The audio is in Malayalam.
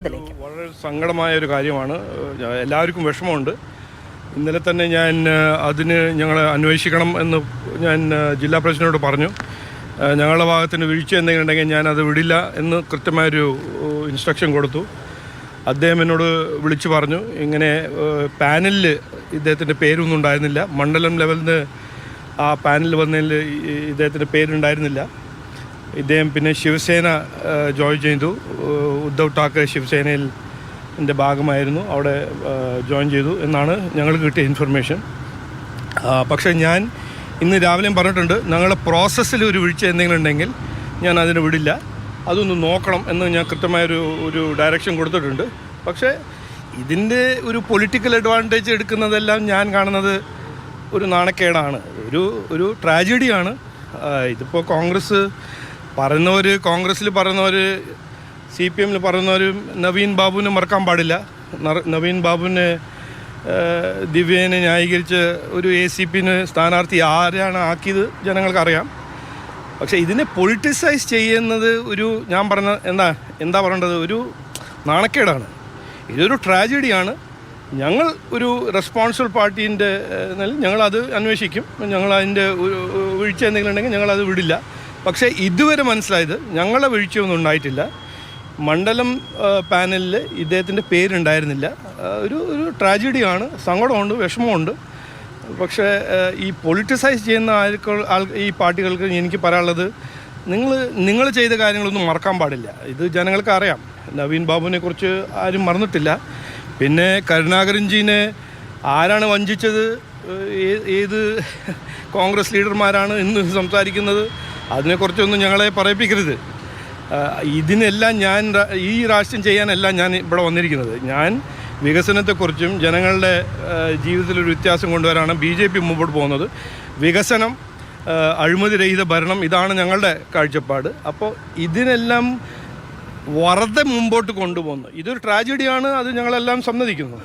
വളരെ സങ്കടമായ ഒരു കാര്യമാണ്. എല്ലാവർക്കും വിഷമമുണ്ട്. ഇന്നലെ തന്നെ ഞാൻ അതിന് ഞങ്ങൾ അന്വേഷിക്കണം എന്ന് ഞാൻ ജില്ലാ പ്രസിഡന്റിനോട് പറഞ്ഞു. ഞങ്ങളുടെ ഭാഗത്തിന് വീഴ്ച എന്തെങ്കിലും ഉണ്ടെങ്കിൽ ഞാനത് വിടില്ല എന്ന് കൃത്യമായൊരു ഇൻസ്ട്രക്ഷൻ കൊടുത്തു. അദ്ദേഹം എന്നോട് വിളിച്ചു പറഞ്ഞു, ഇങ്ങനെ പാനലിൽ ഇദ്ദേഹത്തിൻ്റെ പേരൊന്നും ഉണ്ടായിരുന്നില്ല. മണ്ഡലം ലെവലിൽ നിന്ന് ആ പാനലിൽ വന്നതിൽ ഇദ്ദേഹത്തിൻ്റെ പേരുണ്ടായിരുന്നില്ല. ഇദ്ദേഹം പിന്നെ ശിവസേന ജോയിൻ ചെയ്തു. ഉദ്ധവ് ഠാക്കറെ ശിവസേനയിൽ ഭാഗമായിരുന്നു, അവിടെ ജോയിൻ ചെയ്തു എന്നാണ് ഞങ്ങൾക്ക് കിട്ടിയ ഇൻഫർമേഷൻ. പക്ഷേ ഞാൻ ഇന്ന് രാവിലെയും പറഞ്ഞിട്ടുണ്ട്, ഞങ്ങളുടെ പ്രോസസ്സിൽ ഒരു വീഴ്ച എന്തെങ്കിലും ഉണ്ടെങ്കിൽ ഞാൻ അതിന് വിടില്ല, അതൊന്ന് നോക്കണം എന്ന് ഞാൻ കൃത്യമായൊരു ഡയറക്ഷൻ കൊടുത്തിട്ടുണ്ട്. പക്ഷേ ഇതിൻ്റെ ഒരു പൊളിറ്റിക്കൽ അഡ്വാൻറ്റേജ് എടുക്കുന്നതെല്ലാം ഞാൻ കാണുന്നത് ഒരു നാണക്കേടാണ്, ഒരു ട്രാജഡിയാണ്. ഇതിപ്പോൾ കോൺഗ്രസ്സിൽ പറയുന്നവർ CPM പറയുന്നവരും നവീൻ ബാബുവിനെ മറക്കാൻ പാടില്ല. നവീൻ ബാബുവിനെ ദിവ്യേനെ ന്യായീകരിച്ച് ഒരു ACP സ്ഥാനാർത്ഥി ആരാണ് ആക്കിയത് ജനങ്ങൾക്കറിയാം. പക്ഷേ ഇതിനെ പൊളിറ്റിസൈസ് ചെയ്യുന്നത് ഞാൻ പറഞ്ഞ എന്താ പറയേണ്ടത്, ഒരു നാണക്കേടാണ്. ഇതൊരു ട്രാജഡിയാണ്. ഞങ്ങൾ ഒരു റെസ്പോൺസിബിൾ പാർട്ടീൻ്റെ ഞങ്ങളത് അന്വേഷിക്കും. ഞങ്ങളതിൻ്റെ വീഴ്ച എന്തെങ്കിലും ഉണ്ടെങ്കിൽ ഞങ്ങളത് വിടില്ല. പക്ഷേ ഇതുവരെ മനസ്സിലായത് ഞങ്ങളുടെ വീഴ്ചയൊന്നും ഉണ്ടായിട്ടില്ല. മണ്ഡലം പാനലിൽ ഇദ്ദേഹത്തിൻ്റെ പേരുണ്ടായിരുന്നില്ല. ഒരു ട്രാജഡിയാണ്, സങ്കടമുണ്ട്, വിഷമമുണ്ട്. പക്ഷേ ഈ പൊളിറ്റിസൈസ് ചെയ്യുന്ന ഈ പാർട്ടികൾക്ക് എനിക്ക് പറയാനുള്ളത്, നിങ്ങൾ ചെയ്ത കാര്യങ്ങളൊന്നും മറക്കാൻ പാടില്ല. ഇത് ജനങ്ങൾക്ക് അറിയാം. നവീൻ ബാബുവിനെ കുറിച്ച് ആരും മറന്നിട്ടില്ല. പിന്നെ കരുണാകരൻജീനെ ആരാണ് വഞ്ചിച്ചത്, ഏത് കോൺഗ്രസ് ലീഡർമാരാണ് ഇന്ന് സംസാരിക്കുന്നത്, അതിനെക്കുറിച്ചൊന്നും ഞങ്ങളെ പറയിപ്പിക്കരുത്. ഇതിനെല്ലാം ഈ രാഷ്ട്രീയം ചെയ്യാനല്ല ഞാൻ ഇവിടെ വന്നിരിക്കുന്നത്. ഞാൻ വികസനത്തെക്കുറിച്ചും ജനങ്ങളുടെ ജീവിതത്തിലൊരു വ്യത്യാസം കൊണ്ടുവരാനാണ് BJP മുമ്പോട്ട് പോകുന്നത്. വികസനം, അഴിമതിരഹിത ഭരണം, ഇതാണ് ഞങ്ങളുടെ കാഴ്ചപ്പാട്. അപ്പോൾ ഇതിനെല്ലാം വെറുതെ മുമ്പോട്ട് കൊണ്ടുപോകുന്നു. ഇതൊരു ട്രാജഡിയാണ്, അത് ഞങ്ങളെല്ലാം സമ്മതിക്കുന്നു.